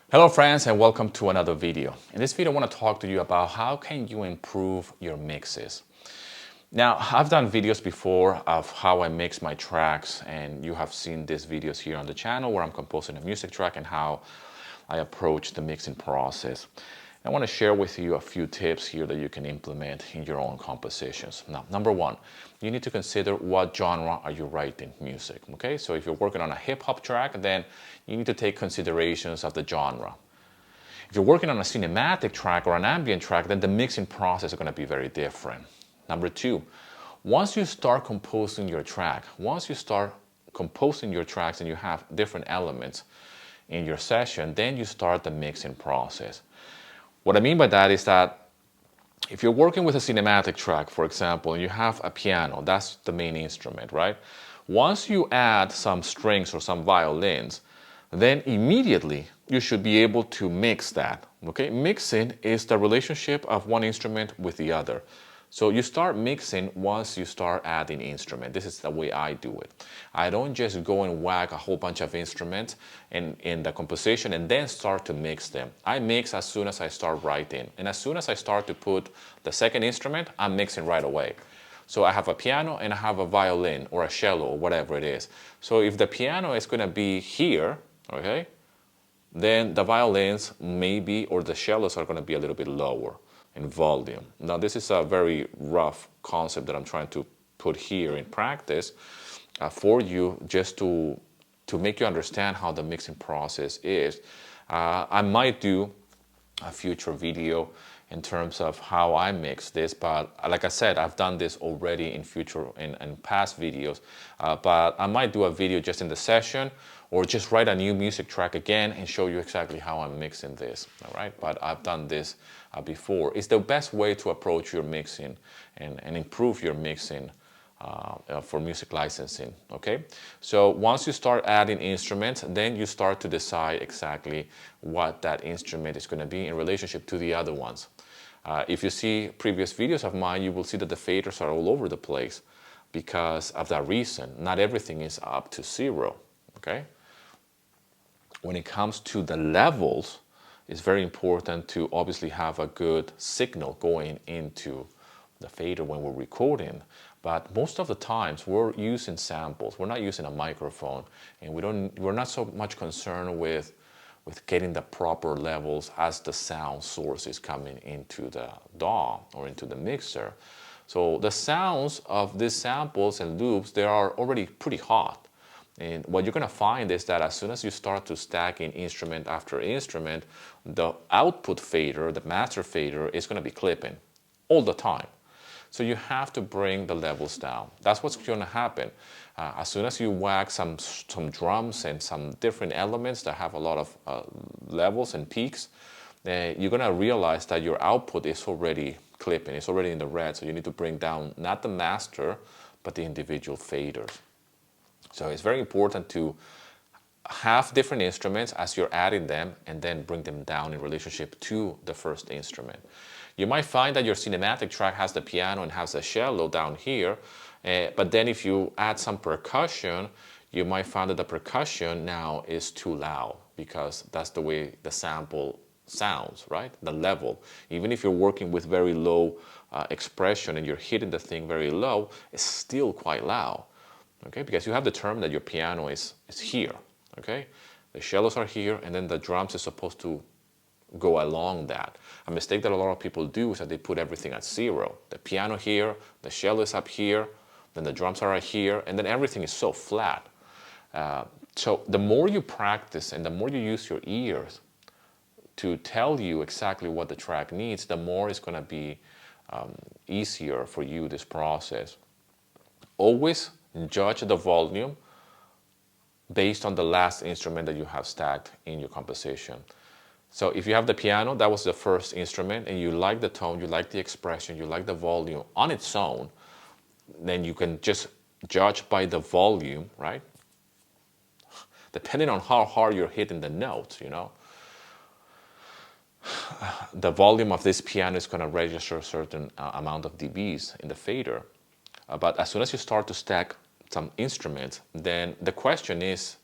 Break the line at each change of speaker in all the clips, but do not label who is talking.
Hello friends and welcome to another video. In this video I want to talk to you about how can you improve your mixes. Now I've done videos before of how I mix my tracks, and you have seen these videos here on the channel where I'm composing a music track and how I approach the mixing process. I want to share with you a few tips here that you can implement in your own compositions. Now, number one, you need to consider what genre are you writing music, okay? So if you're working on a hip hop track, then you need to take considerations of the genre. If you're working on a cinematic track or an ambient track, then the mixing process is going to be very different. Number two, once you start composing your track, once you start composing your tracks and you have different elements in your session, then you start the mixing process. What I mean by that is that if you're working with a cinematic track, for example, and you have a piano, that's the main instrument, right? Once you add some strings or some violins, then immediately you should be able to mix that, okay? Mixing is the relationship of one instrument with the other. So you start mixing once you start adding instrument. This is the way I do it. I don't just go and whack a whole bunch of instruments in the composition and then start to mix them. I mix as soon as I start writing. And as soon as I start to put the second instrument, I'm mixing right away. So I have a piano and I have a violin or a cello or whatever it is. So if the piano is going to be here, okay, then the violins maybe or the cellos are going to be a little bit lower in volume. Now this is a very rough concept that I'm trying to put here in practice for you, just to make you understand how the mixing process is. I might do a future video in terms of how I mix this, but like I said, I've done this already in past videos, but I might do a video just in the session or just write a new music track again and show you exactly how I'm mixing this, all right? But I've done this before. It's the best way to approach your mixing and improve your mixing for music licensing, okay? So once you start adding instruments, then you start to decide exactly what that instrument is going to be in relationship to the other ones. If you see previous videos of mine, you will see that the faders are all over the place because of that reason. Not everything is up to zero, okay? When it comes to the levels, it's very important to obviously have a good signal going into the fader when we're recording. But most of the times we're using samples. We're not using a microphone, and we're not so much concerned with getting the proper levels as the sound source is coming into the DAW or into the mixer. So the sounds of these samples and loops, they are already pretty hot. And what you're going to find is that as soon as you start to stack in instrument after instrument, the output fader, the master fader, is going to be clipping all the time. So you have to bring the levels down. That's what's going to happen. As soon as you whack some drums and some different elements that have a lot of levels and peaks, you're going to realize that your output is already clipping. It's already in the red. So you need to bring down not the master, but the individual faders. So it's very important to have different instruments as you're adding them and then bring them down in relationship to the first instrument. You might find that your cinematic track has the piano and has a cello down here, but then if you add some percussion, you might find that the percussion now is too loud because that's the way the sample sounds, right? The level. Even if you're working with very low expression and you're hitting the thing very low, it's still quite loud. Okay, because you have determined that your piano is here, okay? The cellos are here, and then the drums is supposed to go along that. A mistake that a lot of people do is that they put everything at zero. The piano here, the cello is up here, then the drums are right here, and then everything is so flat. So the more you practice and the more you use your ears to tell you exactly what the track needs, the more it's going to be easier for you, this process. Always judge the volume based on the last instrument that you have stacked in your composition. So if you have the piano, that was the first instrument, and you like the tone, you like the expression, you like the volume on its own, then you can just judge by the volume, right? Depending on how hard you're hitting the notes, you know. The volume of this piano is going to register a certain amount of dBs in the fader. But as soon as you start to stack some instruments, then the question is,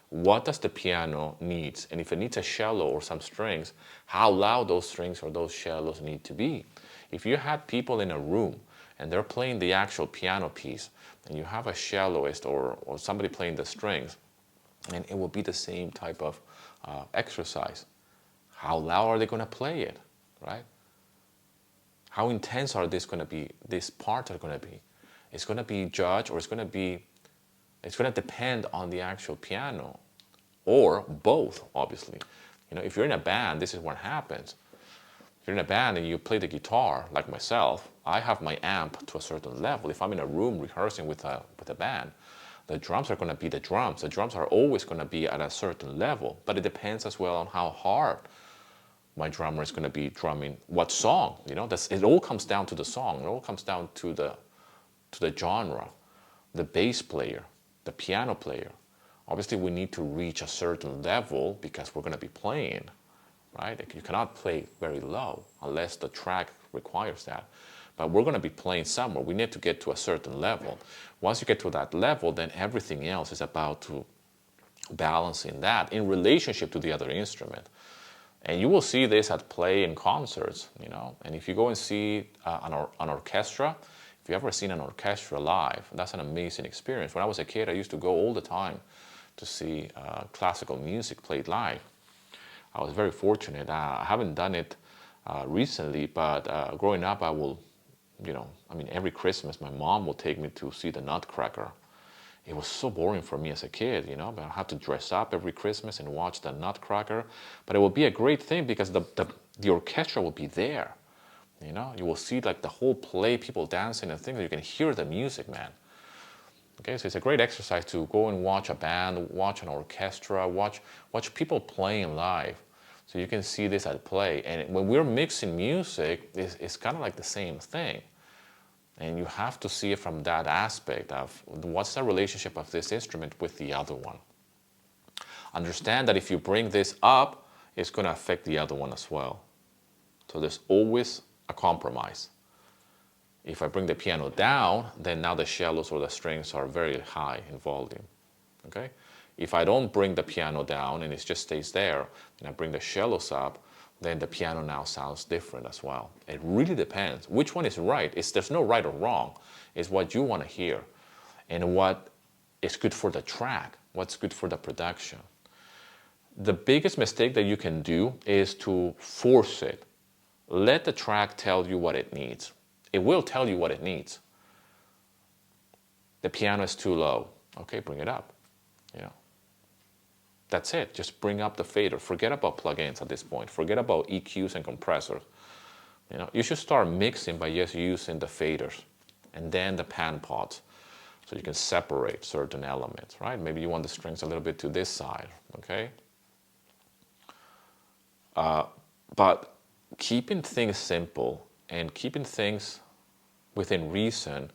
what does the piano needs? And if it needs a cello or some strings, how loud those strings or those cellos need to be. If you had people in a room and they're playing the actual piano piece, and you have a celloist or somebody playing the strings, and it will be the same type of exercise. How loud are they going to play it, right? How intense are these parts are going to be? It's going to be judged, or it's going to depend on the actual piano, or both, obviously. If you're in a band, this is what happens. If you're in a band and you play the guitar, like myself, I have my amp to a certain level. If I'm in a room rehearsing with a band, the drums are going to be the drums. The drums are always going to be at a certain level, but it depends as well on how hard my drummer is going to be drumming what song. It all comes down to the song. It all comes down to the genre, the bass player, the piano player. Obviously, we need to reach a certain level because we're going to be playing, right? You cannot play very low unless the track requires that. But we're going to be playing somewhere. We need to get to a certain level. Once you get to that level, then everything else is about to balancing that in relationship to the other instrument. And you will see this at play in concerts, And if you go and see an orchestra, if you've ever seen an orchestra live, that's an amazing experience. When I was a kid, I used to go all the time to see classical music played live. I was very fortunate. I haven't done it recently, but growing up, I will, every Christmas, my mom will take me to see the Nutcracker. It was so boring for me as a kid, but I had to dress up every Christmas and watch the Nutcracker. But it will be a great thing because the orchestra will be there. You will see like the whole play, people dancing and things. You can hear the music, man. Okay, so it's a great exercise to go and watch a band, watch an orchestra, watch people playing live. So you can see this at play. And when we're mixing music, it's kind of like the same thing. And you have to see it from that aspect of what's the relationship of this instrument with the other one. Understand that if you bring this up, it's going to affect the other one as well. So there's always a compromise. If I bring the piano down, then now the cellos or the strings are very high in volume. Okay? If I don't bring the piano down and it just stays there, and I bring the cellos up, then the piano now sounds different as well. It really depends. Which one is right? There's no right or wrong. It's what you want to hear and what is good for the track, what's good for the production. The biggest mistake that you can do is to force it. Let the track tell you what it needs. It will tell you what it needs. The piano is too low. Okay, bring it up. That's it. Just bring up the fader. Forget about plugins at this point. Forget about EQs and compressors. You should start mixing by just using the faders and then the pan pots, so you can separate certain elements, right? Maybe you want the strings a little bit to this side, okay? But keeping things simple and keeping things within reason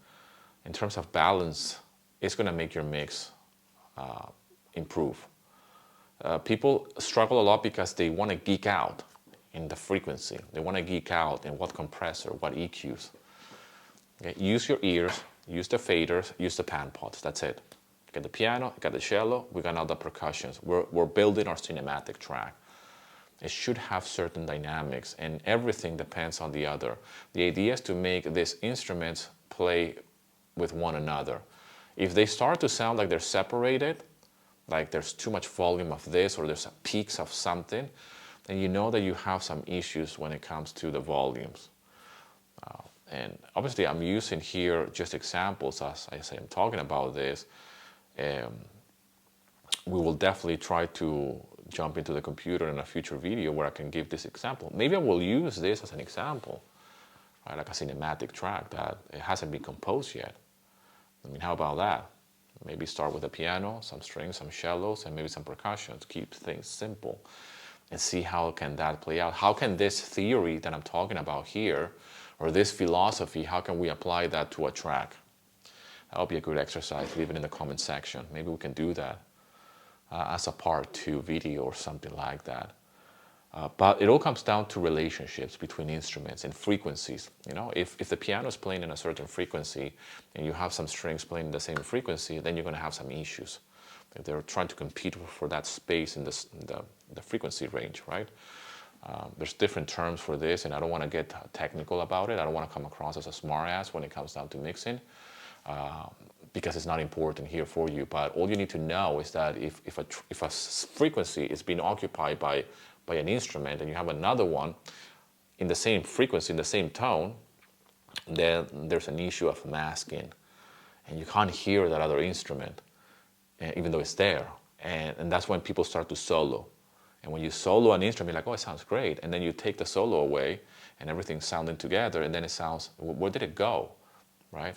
in terms of balance is going to make your mix improve. People struggle a lot because they want to geek out in the frequency. They want to geek out in what compressor, what EQs. Okay? Use your ears, use the faders, use the pan pots. That's it. You got the piano, you got the cello, we got now the percussions. We're building our cinematic track. It should have certain dynamics, and everything depends on the other. The idea is to make these instruments play with one another. If they start to sound like they're separated, like there's too much volume of this or there's peaks of something, then you know that you have some issues when it comes to the volumes. And obviously I'm using here just examples as I say I'm talking about this. We will definitely try to jump into the computer in a future video where I can give this example. Maybe I will use this as an example, right? Like a cinematic track that it hasn't been composed yet. How about that? Maybe start with a piano, some strings, some cellos, and maybe some percussion to keep things simple and see how can that play out. How can this theory that I'm talking about here, or this philosophy, how can we apply that to a track? That'll be a good exercise. Leave it in the comment section. Maybe we can do that as a part 2 video or something like that. But it all comes down to relationships between instruments and frequencies. If the piano is playing in a certain frequency and you have some strings playing in the same frequency, then you're going to have some issues. They're trying to compete for that space in the frequency range, right? There's different terms for this, and I don't want to get technical about it. I don't want to come across as a smart ass when it comes down to mixing, because it's not important here for you. But all you need to know is that if a frequency is being occupied by an instrument, and you have another one in the same frequency, in the same tone, then there's an issue of masking, and you can't hear that other instrument, even though it's there. And that's when people start to solo. And when you solo an instrument, you're like, oh, it sounds great. And then you take the solo away, and everything's sounding together, and then it sounds, where did it go, right?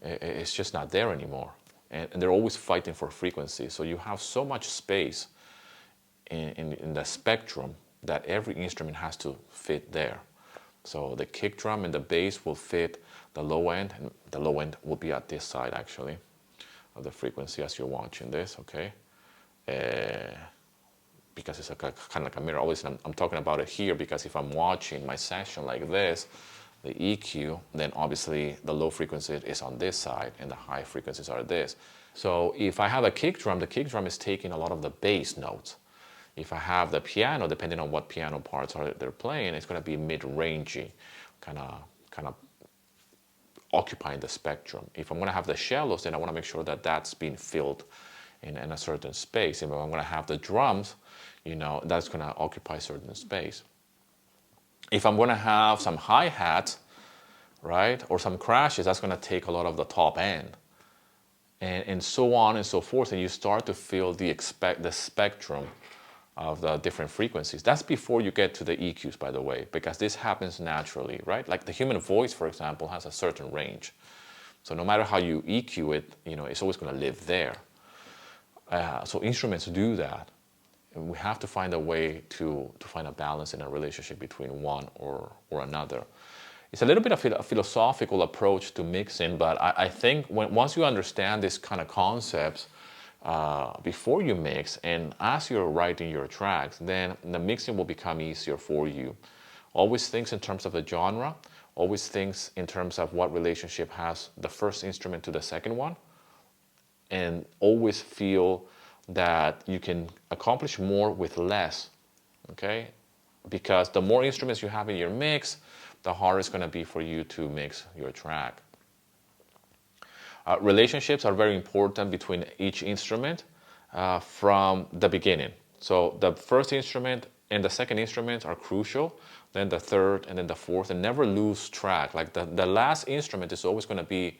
It's just not there anymore. And they're always fighting for frequency. So you have so much space in the spectrum that every instrument has to fit there. So the kick drum and the bass will fit the low end, and the low end will be at this side, actually, of the frequency as you're watching this, okay? Because it's kind of like a mirror. Always, I'm talking about it here because if I'm watching my session like this, the EQ, then obviously the low frequency is on this side and the high frequencies are this. So if I have a kick drum, the kick drum is taking a lot of the bass notes. If I have the piano, depending on what piano parts they're playing, it's going to be mid-rangey, kind of occupying the spectrum. If I'm going to have the shallows, then I want to make sure that that's being filled in a certain space. If I'm going to have the drums, that's going to occupy certain space. If I'm going to have some hi-hats, right, or some crashes, that's going to take a lot of the top end, and so on and so forth. And you start to feel the spectrum of the different frequencies. That's before you get to the EQs, by the way, because this happens naturally, right? Like the human voice, for example, has a certain range. So no matter how you EQ it, it's always going to live there. So instruments do that. And we have to find a way to find a balance in a relationship between one or another. It's a little bit of a philosophical approach to mixing, but I think once you understand this kind of concepts before you mix and as you're writing your tracks, then the mixing will become easier for you. Always think in terms of the genre, always think in terms of what relationship has the first instrument to the second one, and always feel that you can accomplish more with less, okay? Because the more instruments you have in your mix, the harder it's going to be for you to mix your track. Relationships are very important between each instrument from the beginning. So the first instrument and the second instrument are crucial, then the third and then the fourth, and never lose track. Like the last instrument is always going to be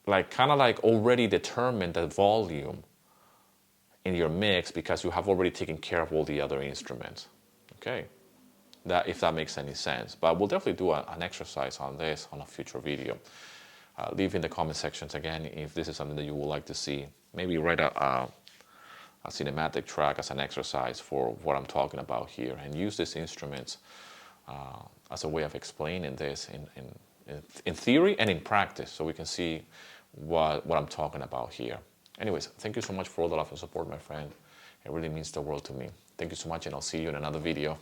kind of like already determined the volume in your mix because you have already taken care of all the other instruments. Okay, if that makes any sense. But we'll definitely do an exercise on this on a future video. Leave in the comment sections again if this is something that you would like to see. Maybe write a cinematic track as an exercise for what I'm talking about here, and use these instruments as a way of explaining this in theory and in practice, so we can see what I'm talking about here. Anyways, thank you so much for all the love and support, my friend. It really means the world to me. Thank you so much, and I'll see you in another video.